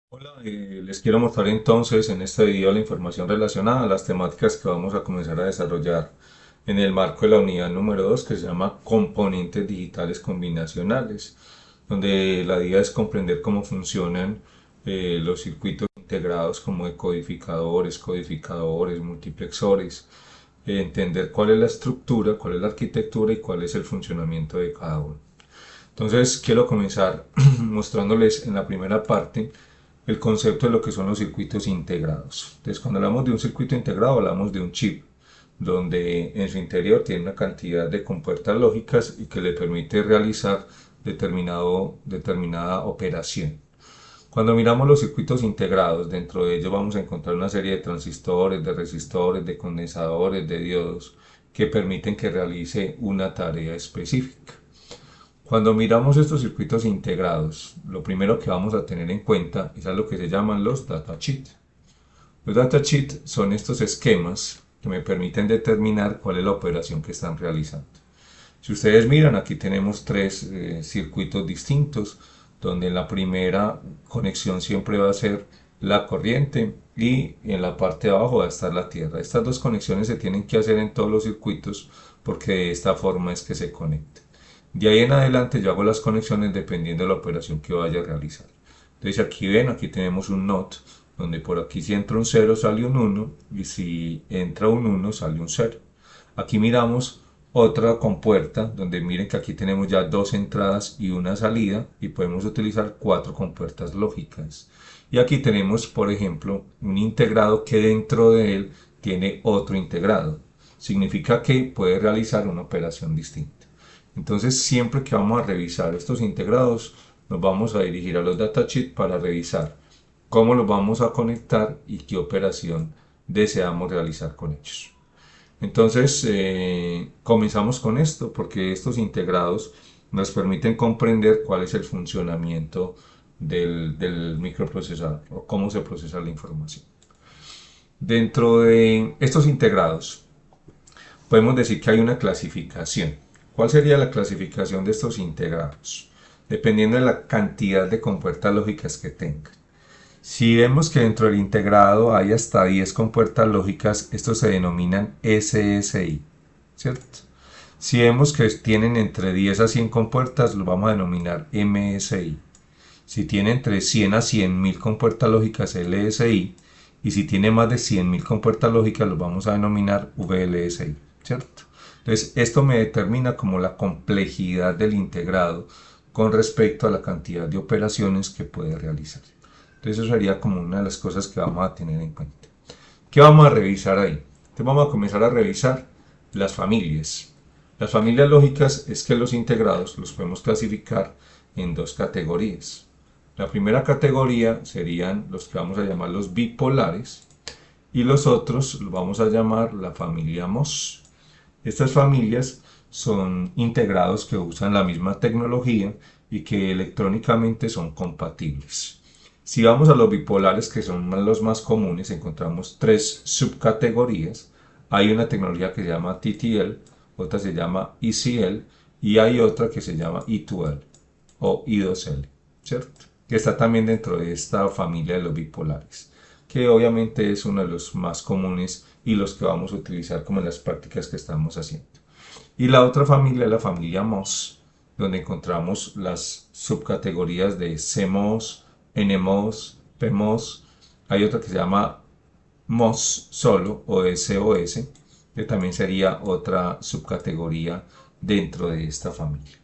Hola, les quiero mostrar entonces en este video la información relacionada a las temáticas que vamos a comenzar a desarrollar en el marco de la unidad número 2 que se llama Componentes Digitales Combinacionales, donde la idea es comprender cómo funcionan los circuitos integrados como decodificadores, codificadores, multiplexores, entender cuál es la estructura, cuál es la arquitectura y cuál es el funcionamiento de cada uno. Entonces quiero comenzar mostrándoles en la primera parte el concepto de lo que son los circuitos integrados. Entonces cuando hablamos de un circuito integrado hablamos de un chip donde en su interior tiene una cantidad de compuertas lógicas y que le permite realizar determinada operación. Cuando miramos los circuitos integrados, dentro de ellos vamos a encontrar una serie de transistores, de resistores, de condensadores, de diodos que permiten que realice una tarea específica. Cuando miramos estos circuitos integrados, lo primero que vamos a tener en cuenta es a lo que se llaman los datasheets. Los datasheets son estos esquemas que me permiten determinar cuál es la operación que están realizando. Si ustedes miran, aquí tenemos tres circuitos distintos, donde en la primera conexión siempre va a ser la corriente y en la parte de abajo va a estar la tierra. Estas dos conexiones se tienen que hacer en todos los circuitos porque de esta forma es que se conectan. De ahí en adelante yo hago las conexiones dependiendo de la operación que vaya a realizar. Entonces aquí ven, aquí tenemos un NOT, donde por aquí si entra un 0 sale un 1 y si entra un 1 sale un 0. Aquí miramos otra compuerta, donde miren que aquí tenemos ya dos entradas y una salida y podemos utilizar cuatro compuertas lógicas. Y aquí tenemos, por ejemplo, un integrado que dentro de él tiene otro integrado. Significa que puede realizar una operación distinta. Entonces, siempre que vamos a revisar estos integrados, nos vamos a dirigir a los datasheets para revisar cómo los vamos a conectar y qué operación deseamos realizar con ellos. Entonces, comenzamos con esto porque estos integrados nos permiten comprender cuál es el funcionamiento del microprocesador o cómo se procesa la información. Dentro de estos integrados, podemos decir que hay una clasificación. ¿Cuál sería la clasificación de estos integrados? Dependiendo de la cantidad de compuertas lógicas que tengan. Si vemos que dentro del integrado hay hasta 10 compuertas lógicas, estos se denominan SSI, ¿cierto? Si vemos que tienen entre 10 a 100 compuertas, los vamos a denominar MSI. Si tiene entre 100 a 100.000 compuertas lógicas, LSI. Y si tiene más de 100.000 compuertas lógicas, los vamos a denominar VLSI, ¿cierto? Entonces, esto me determina como la complejidad del integrado con respecto a la cantidad de operaciones que puede realizar. Entonces, eso sería como una de las cosas que vamos a tener en cuenta. ¿Qué vamos a revisar ahí? Entonces, vamos a comenzar a revisar las familias. Las familias lógicas es que los integrados los podemos clasificar en dos categorías. La primera categoría serían los que vamos a llamar los bipolares y los otros los vamos a llamar la familia MOS. Estas familias son integrados que usan la misma tecnología y que electrónicamente son compatibles. Si vamos a los bipolares, que son los más comunes, encontramos tres subcategorías. Hay una tecnología que se llama TTL, otra se llama ECL y hay otra que se llama E2L o I2L, ¿cierto? Que está también dentro de esta familia de los bipolares, que obviamente es uno de los más comunes y los que vamos a utilizar como en las prácticas que estamos haciendo. Y la otra familia es la familia MOS, donde encontramos las subcategorías de CMOS, NMOS, PMOS. Hay otra que se llama MOS solo o SOS, que también sería otra subcategoría dentro de esta familia.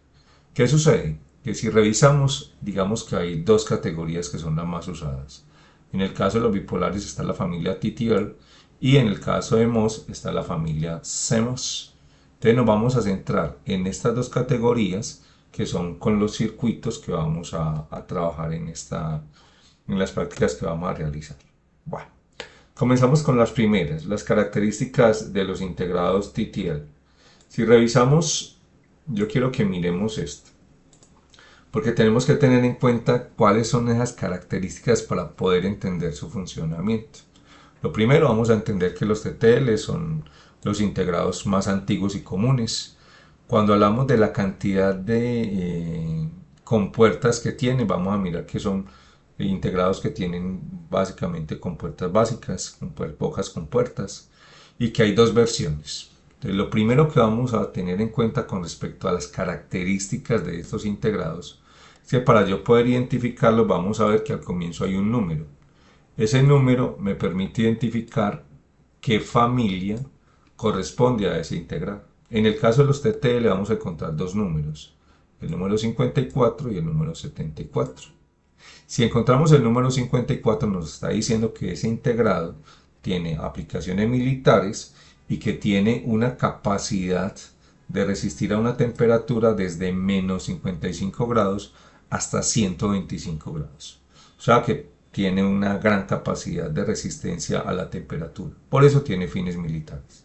¿Qué sucede? Que si revisamos, digamos que hay dos categorías que son las más usadas. En el caso de los bipolares está la familia TTL y en el caso de MOS está la familia CMOS. Entonces nos vamos a centrar en estas dos categorías que son con los circuitos que vamos a trabajar en las prácticas que vamos a realizar. Bueno, comenzamos con las primeras, las características de los integrados TTL. Si revisamos, yo quiero que miremos esto porque tenemos que tener en cuenta cuáles son esas características para poder entender su funcionamiento. Lo primero, vamos a entender que los TTL son los integrados más antiguos y comunes. Cuando hablamos de la cantidad de compuertas que tiene, vamos a mirar que son integrados que tienen básicamente compuertas básicas, pocas compuertas, y que hay dos versiones. Entonces, lo primero que vamos a tener en cuenta con respecto a las características de estos integrados es que para yo poder identificarlos vamos a ver que al comienzo hay un número. Ese número me permite identificar qué familia corresponde a ese integrado. En el caso de los TTL vamos a encontrar dos números, el número 54 y el número 74. Si encontramos el número 54 nos está diciendo que ese integrado tiene aplicaciones militares y que tiene una capacidad de resistir a una temperatura desde menos 55 grados hasta 125 grados. O sea que tiene una gran capacidad de resistencia a la temperatura. Por eso tiene fines militares.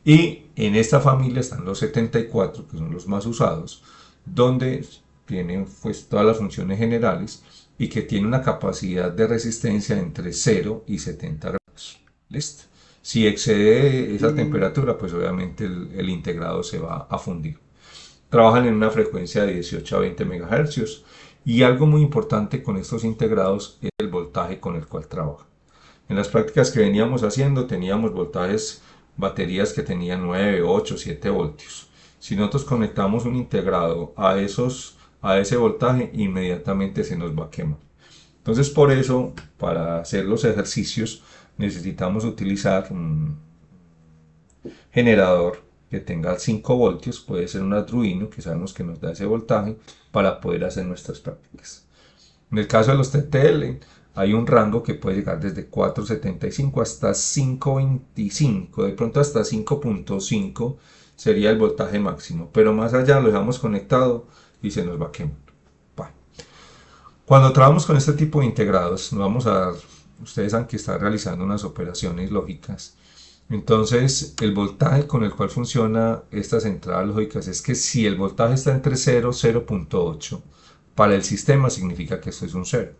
Y en esta familia están los 74, que son los más usados, donde tienen pues todas las funciones generales y que tiene una capacidad de resistencia entre 0 y 70 grados. ¿Listo? Si excede esa temperatura, pues obviamente el integrado se va a fundir. Trabajan en una frecuencia de 18 a 20 MHz y algo muy importante con estos integrados es el voltaje con el cual trabajan. En las prácticas que veníamos haciendo teníamos voltajes, baterías que tenían 9, 8, 7 voltios. Si nosotros conectamos un integrado a ese voltaje, inmediatamente se nos va a quemar. Entonces, por eso, para hacer los ejercicios, necesitamos utilizar un generador que tenga 5 voltios, puede ser un Arduino, que sabemos que nos da ese voltaje, para poder hacer nuestras prácticas. En el caso de los TTL, hay un rango que puede llegar desde 4.75 hasta 5.25, de pronto hasta 5.5 sería el voltaje máximo, pero más allá lo dejamos conectado y se nos va a quemar. Bueno. Cuando trabajamos con este tipo de integrados, nos vamos a dar, ustedes saben que está realizando unas operaciones lógicas. Entonces, el voltaje con el cual funciona estas entradas lógicas es que si el voltaje está entre 0 y 0.8, para el sistema significa que esto es un 0.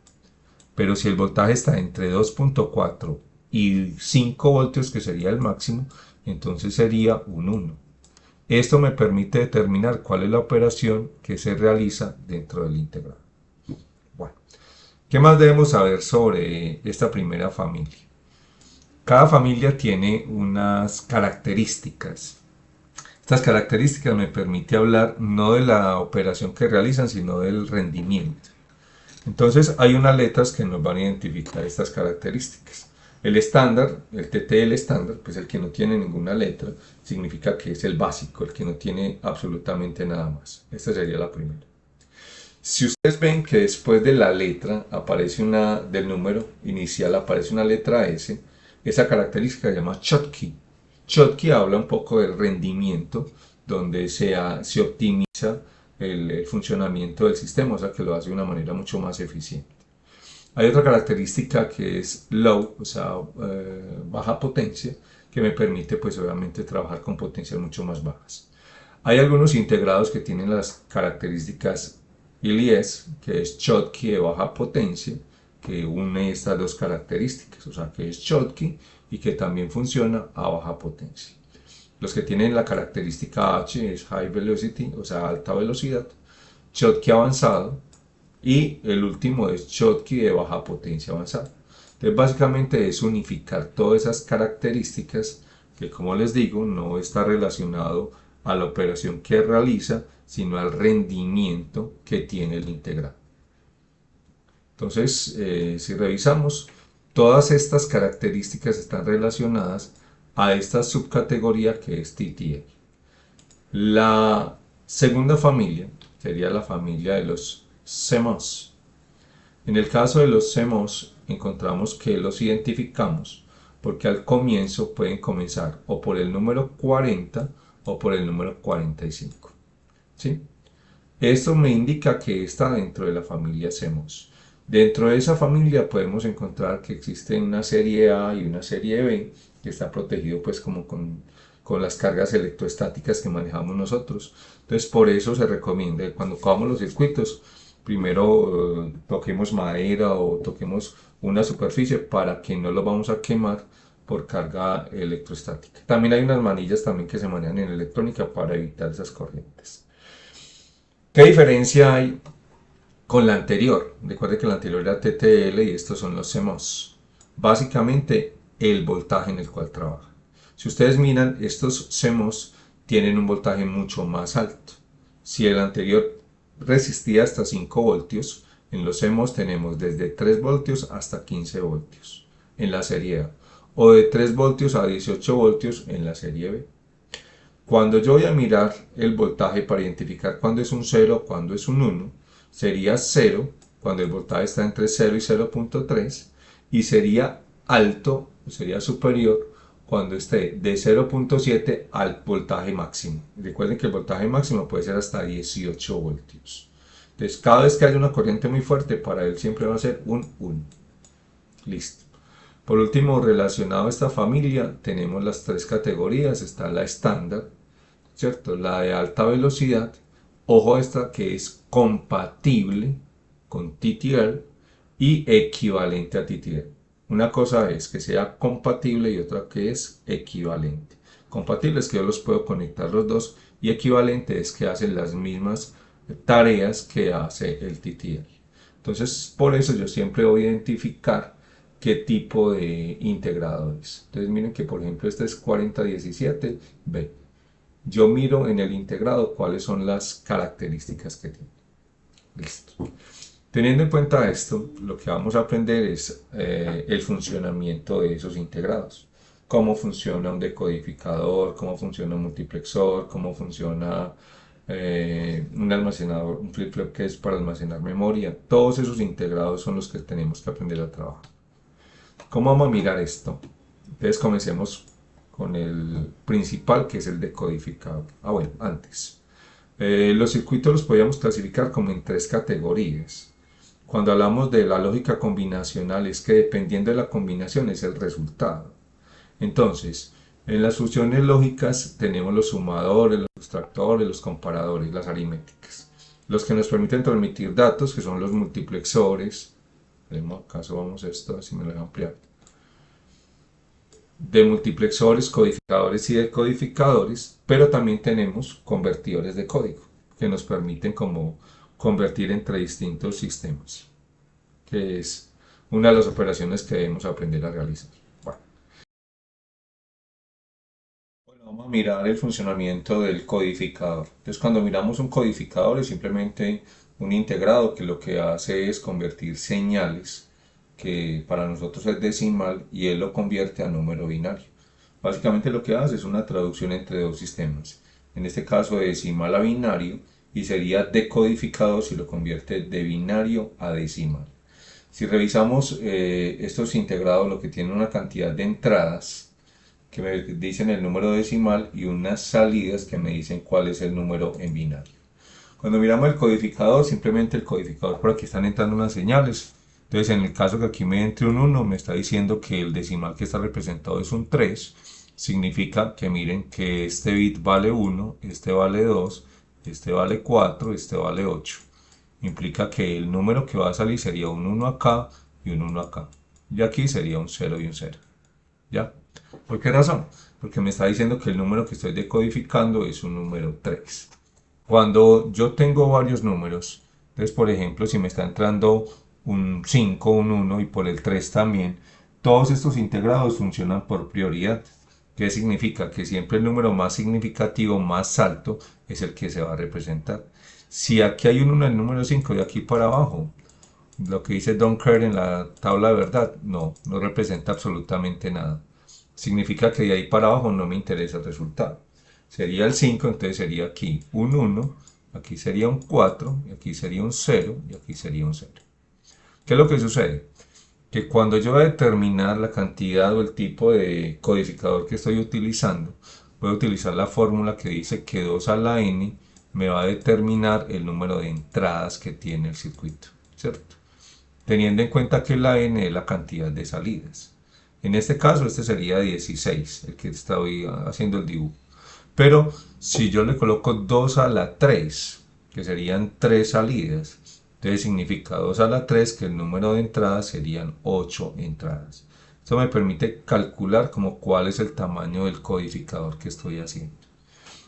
Pero si el voltaje está entre 2.4 y 5 voltios, que sería el máximo, entonces sería un 1. Esto me permite determinar cuál es la operación que se realiza dentro del integrado. Bueno, ¿qué más debemos saber sobre esta primera familia? Cada familia tiene unas características. Estas características me permiten hablar no de la operación que realizan, sino del rendimiento. Entonces hay unas letras que nos van a identificar estas características. El estándar, el TTL estándar, pues el que no tiene ninguna letra, significa que es el básico, el que no tiene absolutamente nada más. Esta sería la primera. Si ustedes ven que después de la letra aparece del número inicial aparece una letra S, esa característica se llama Schottky. Schottky habla un poco del rendimiento, donde se optimiza el funcionamiento del sistema, o sea que lo hace de una manera mucho más eficiente. Hay otra característica que es low, o sea, baja potencia, que me permite pues obviamente trabajar con potencias mucho más bajas. Hay algunos integrados que tienen las características LES, que es Schottky de baja potencia, que une estas dos características, o sea que es Schottky y que también funciona a baja potencia. Los que tienen la característica H es High Velocity, o sea alta velocidad, Schottky avanzado y el último es Schottky de baja potencia avanzada. Entonces básicamente es unificar todas esas características que, como les digo, no está relacionado a la operación que realiza, sino al rendimiento que tiene el integrado. Entonces, si revisamos, todas estas características están relacionadas a esta subcategoría que es TTL. La segunda familia sería la familia de los CMOS. En el caso de los CMOS encontramos que los identificamos porque al comienzo pueden comenzar o por el número 40 o por el número 45. ¿Sí? Esto me indica que está dentro de la familia CMOS. Dentro de esa familia podemos encontrar que existe una serie A y una serie B, que está protegido pues como con las cargas electroestáticas que manejamos nosotros. Entonces por eso se recomienda que cuando cogamos los circuitos, primero toquemos madera o toquemos una superficie para que no lo vamos a quemar por carga electroestática. También hay unas manillas también que se manejan en electrónica para evitar esas corrientes. ¿Qué diferencia hay con la anterior. Recuerde que la anterior era TTL y estos son los CMOS. Básicamente el voltaje en el cual trabaja. Si ustedes miran, estos CMOS tienen un voltaje mucho más alto. Si el anterior resistía hasta 5 voltios, en los CMOS tenemos desde 3 voltios hasta 15 voltios en la serie A, o de 3 voltios a 18 voltios en la serie B. Cuando yo voy a mirar el voltaje para identificar cuándo es un 0, cuándo es un 1, sería 0 cuando el voltaje está entre 0 y 0.3 y sería alto, sería superior cuando esté de 0.7 al voltaje máximo. Recuerden que el voltaje máximo puede ser hasta 18 voltios. Entonces, cada vez que haya una corriente muy fuerte, para él siempre va a ser un 1. Listo. Por último, relacionado a esta familia, tenemos las tres categorías. Está la estándar, ¿cierto? La de alta velocidad. Ojo a esta que es compatible con TTL y equivalente a TTL. Una cosa es que sea compatible y otra que es equivalente. Compatible es que yo los puedo conectar los dos y equivalente es que hacen las mismas tareas que hace el TTL. Entonces, por eso yo siempre voy a identificar qué tipo de integrador es. Entonces, miren que por ejemplo este es 4017B. Yo miro en el integrado cuáles son las características que tiene. Listo. Teniendo en cuenta esto, lo que vamos a aprender es el funcionamiento de esos integrados. Cómo funciona un decodificador, cómo funciona un multiplexor, cómo funciona un almacenador, un flip-flop que es para almacenar memoria. Todos esos integrados son los que tenemos que aprender a trabajar. ¿Cómo vamos a mirar esto? Entonces comencemos con el principal, que es el decodificador. Bueno, antes. Los circuitos los podíamos clasificar como en tres categorías. Cuando hablamos de la lógica combinacional, es que dependiendo de la combinación es el resultado. Entonces, en las funciones lógicas tenemos los sumadores, los sustractores, los comparadores, las aritméticas. Los que nos permiten transmitir datos, que son los multiplexores. ¿Acaso vamos a esto? Así me lo voy a ampliar. De multiplexores, codificadores y decodificadores, pero también tenemos convertidores de código que nos permiten como convertir entre distintos sistemas, que es una de las operaciones que debemos aprender a realizar. Bueno, vamos a mirar el funcionamiento del codificador. Entonces, cuando miramos un codificador es simplemente un integrado que lo que hace es convertir señales que para nosotros es decimal y él lo convierte a número binario. Básicamente lo que hace es una traducción entre dos sistemas. En este caso de decimal a binario y sería decodificado si lo convierte de binario a decimal. Si revisamos estos integrados, lo que tienen una cantidad de entradas que me dicen el número decimal y unas salidas que me dicen cuál es el número en binario. Cuando miramos el codificador, simplemente el codificador, por aquí están entrando unas señales. Entonces, en el caso que aquí me entre un 1, me está diciendo que el decimal que está representado es un 3. Significa que miren que este bit vale 1, este vale 2, este vale 4, este vale 8. Implica que el número que va a salir sería un 1 acá y un 1 acá. Y aquí sería un 0 y un 0. ¿Ya? ¿Por qué razón? Porque me está diciendo que el número que estoy decodificando es un número 3. Cuando yo tengo varios números, entonces por ejemplo si me está entrando un 5, un 1 y por el 3 también, todos estos integrados funcionan por prioridad. ¿Qué significa? Que siempre el número más significativo, más alto, es el que se va a representar. Si aquí hay un 1 en el número 5 y aquí para abajo, lo que dice Don't Care en la tabla de verdad, no representa absolutamente nada. Significa que de ahí para abajo no me interesa el resultado. Sería el 5, entonces sería aquí un 1, aquí sería un 4, y aquí sería un 0, y aquí sería un 0. ¿Qué es lo que sucede? Que cuando yo voy a determinar la cantidad o el tipo de codificador que estoy utilizando, voy a utilizar la fórmula que dice que 2 a la n me va a determinar el número de entradas que tiene el circuito, ¿cierto? Teniendo en cuenta que la n es la cantidad de salidas. En este caso, este sería 16, el que estoy haciendo el dibujo. Pero si yo le coloco 2 a la 3, que serían 3 salidas, entonces significa 2 a la 3 que el número de entradas serían 8 entradas. Esto me permite calcular como cuál es el tamaño del codificador que estoy haciendo.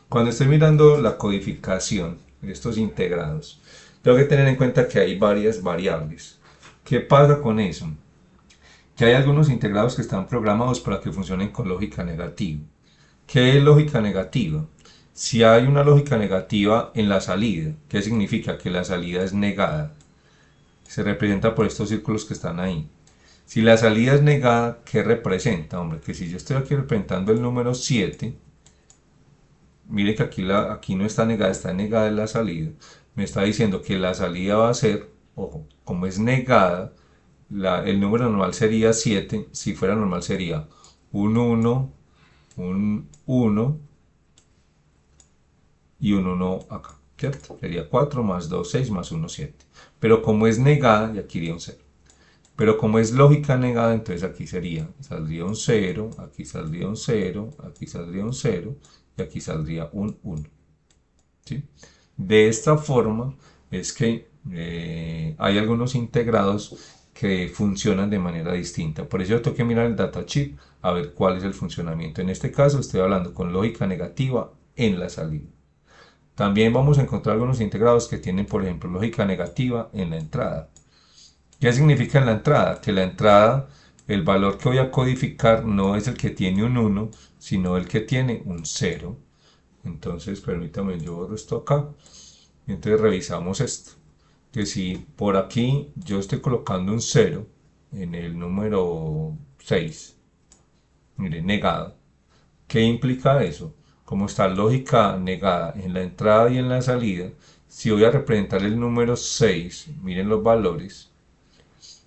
Cuando estoy mirando la codificación de estos integrados, Tengo que tener en cuenta que hay varias variables. ¿Qué pasa con eso? Que hay algunos integrados que están programados para que funcionen con lógica negativa. ¿Qué es lógica negativa? Si hay una lógica negativa en la salida, ¿qué significa? Que la salida es negada. Se representa por estos círculos que están ahí. Si la salida es negada, ¿qué representa? Hombre, que si yo estoy aquí representando el número 7, mire que aquí no está negada en la salida. Me está diciendo que la salida va a ser, ojo, como es negada, el número normal sería 7, si fuera normal sería un 1, un 1 y un 1 acá, ¿cierto? Sería 4 más 2, 6 más 1, 7. Pero como es negada, y aquí iría un 0. Pero como es lógica negada, entonces aquí saldría un 0, aquí saldría un 0, aquí saldría un 0 y aquí saldría un 1. ¿Sí? De esta forma es que hay algunos integrados que funcionan de manera distinta. Por eso yo tengo que mirar el datasheet a ver cuál es el funcionamiento. En este caso estoy hablando con lógica negativa en la salida. También vamos a encontrar algunos integrados que tienen, por ejemplo, lógica negativa en la entrada. ¿Qué significa en la entrada? Que la entrada, el valor que voy a codificar no es el que tiene un 1, sino el que tiene un 0. Entonces, permítame, yo borro esto acá. Y entonces revisamos esto. Que si por aquí yo estoy colocando un 0 en el número 6, mire, negado. ¿Qué implica eso? Como está lógica negada en la entrada y en la salida, si voy a representar el número 6, miren los valores,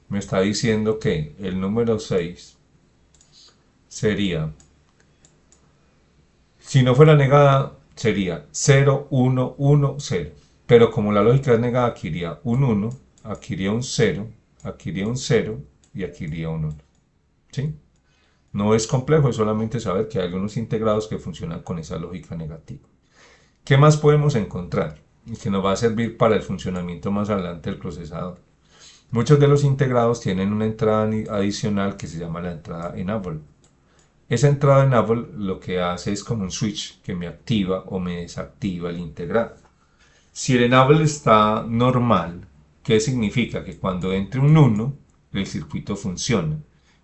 me está diciendo que el número 6 sería, si no fuera negada, sería 0, 1, 1, 0. Pero como la lógica es negada, aquí iría un 1, aquí iría un 0, aquí iría un 0 y aquí iría un 1. ¿Sí? No es complejo, es solamente saber que hay algunos integrados que funcionan con esa lógica negativa. ¿Qué más podemos encontrar? Y que nos va a servir para el funcionamiento más adelante del procesador. Muchos de los integrados tienen una entrada adicional que se llama la entrada enable. Esa entrada enable lo que hace es como un switch que me activa o me desactiva el integrado. Si el enable está normal, ¿qué significa? Que cuando entre un 1, el circuito funciona.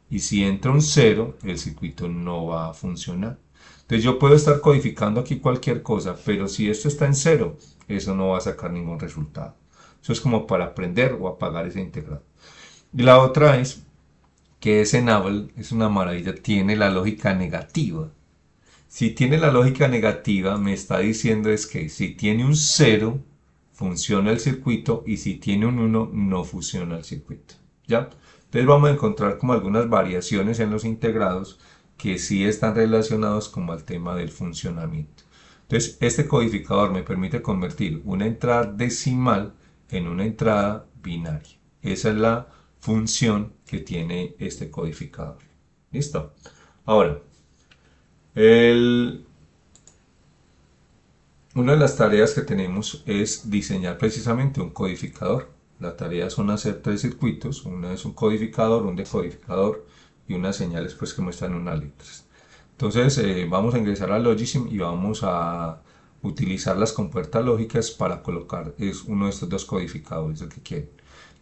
Y si entra un 0, el circuito no va a funcionar. Entonces yo puedo estar codificando aquí cualquier cosa, pero si esto está en 0, eso no va a sacar ningún resultado. Eso es como para aprender o apagar ese integrado. Y la otra es que ese enable es una maravilla, tiene la lógica negativa. Si tiene la lógica negativa, me está diciendo es que si tiene un 0, funciona el circuito y si tiene un 1, no funciona el circuito. ¿Ya? Entonces vamos a encontrar como algunas variaciones en los integrados que sí están relacionados como al tema del funcionamiento. Entonces este codificador me permite convertir una entrada decimal en una entrada binaria. Esa es la función que tiene este codificador. ¿Listo? Ahora, el, una de las tareas que tenemos es diseñar precisamente un codificador. La tarea son hacer tres circuitos, una es un codificador, un decodificador y unas señales pues que muestran unas letras. Entonces vamos a ingresar a Logisim y vamos a utilizar las compuertas lógicas para colocar uno de estos dos codificadores, el que quieren.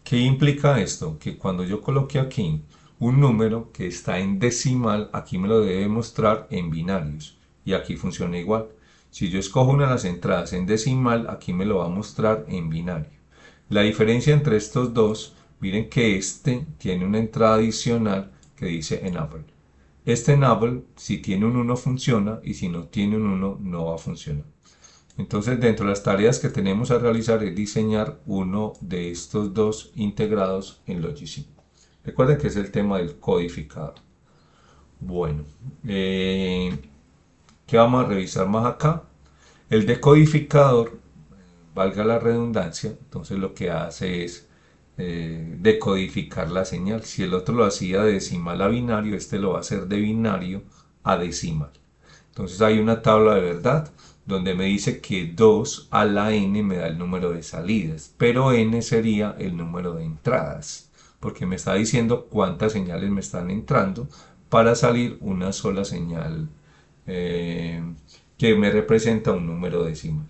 ¿Qué implica esto? Que cuando yo coloque aquí un número que está en decimal, aquí me lo debe mostrar en binarios y aquí funciona igual. Si yo escojo una de las entradas en decimal, aquí me lo va a mostrar en binario. La diferencia entre estos dos, miren que este tiene una entrada adicional que dice enable. Este enable, si tiene un 1 funciona y si no tiene un 1 no va a funcionar. Entonces, dentro de las tareas que tenemos a realizar es diseñar uno de estos dos integrados en Logisim. Recuerden que es el tema del codificador. Bueno, ¿qué vamos a revisar más acá? El decodificador, valga la redundancia, entonces lo que hace es decodificar la señal. Si el otro lo hacía de decimal a binario, este lo va a hacer de binario a decimal. Entonces hay una tabla de verdad donde me dice que 2 a la n me da el número de salidas, pero n sería el número de entradas, porque me está diciendo cuántas señales me están entrando para salir una sola señal que me representa un número decimal.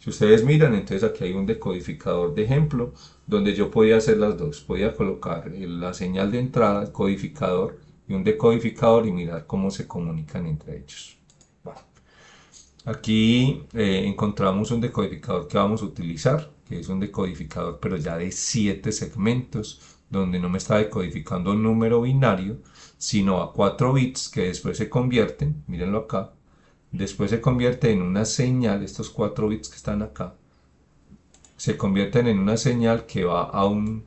Si ustedes miran, entonces aquí hay un decodificador de ejemplo donde yo podía hacer las dos. Podía colocar la señal de entrada, el codificador y un decodificador y mirar cómo se comunican entre ellos. Bueno, aquí encontramos un decodificador que vamos a utilizar, que es un decodificador pero ya de 7 segmentos, donde no me está decodificando un número binario, sino a 4 bits que después se convierten, mírenlo acá, después se convierte en una señal, estos 4 bits que están acá, se convierten en una señal que va a un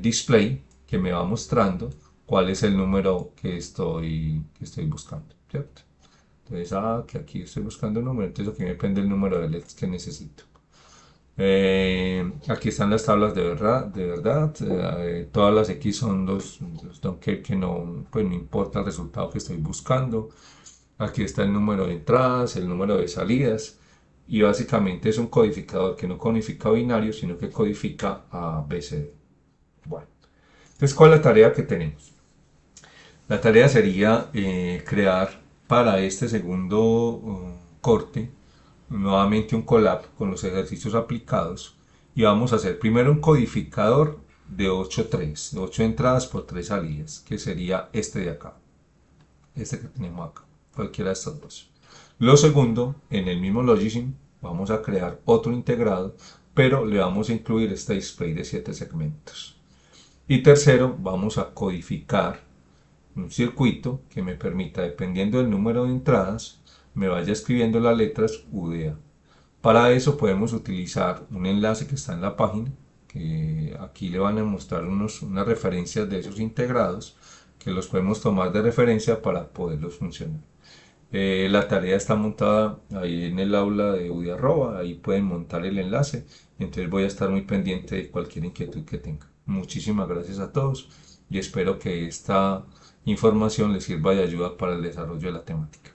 display que me va mostrando cuál es el número que estoy buscando, ¿cierto? Entonces, que aquí estoy buscando un número, entonces aquí me prende el número de LEDs que necesito. Aquí están las tablas de verdad. Todas las X son los don't care, que no, pues no importa el resultado que estoy buscando. Aquí está el número de entradas, el número de salidas. Y básicamente es un codificador que no codifica binario, sino que codifica a BCD. Bueno, entonces, ¿cuál es la tarea que tenemos? La tarea sería crear para este segundo corte nuevamente un collab con los ejercicios aplicados y vamos a hacer primero un codificador de 8 entradas por 3 salidas, que sería este de acá, este que tenemos acá, cualquiera de estos dos. Lo segundo, en el mismo Logisim vamos a crear otro integrado, pero le vamos a incluir este display de 7 segmentos. Y tercero, vamos a codificar un circuito que me permita, dependiendo del número de entradas, me vaya escribiendo las letras UDA. Para eso podemos utilizar un enlace que está en la página, que aquí le van a mostrar unas referencias de esos integrados, que los podemos tomar de referencia para poderlos funcionar. La tarea está montada ahí en el aula de UDI arroba, ahí pueden montar el enlace, entonces voy a estar muy pendiente de cualquier inquietud que tenga. Muchísimas gracias a todos y espero que esta información les sirva de ayuda para el desarrollo de la temática.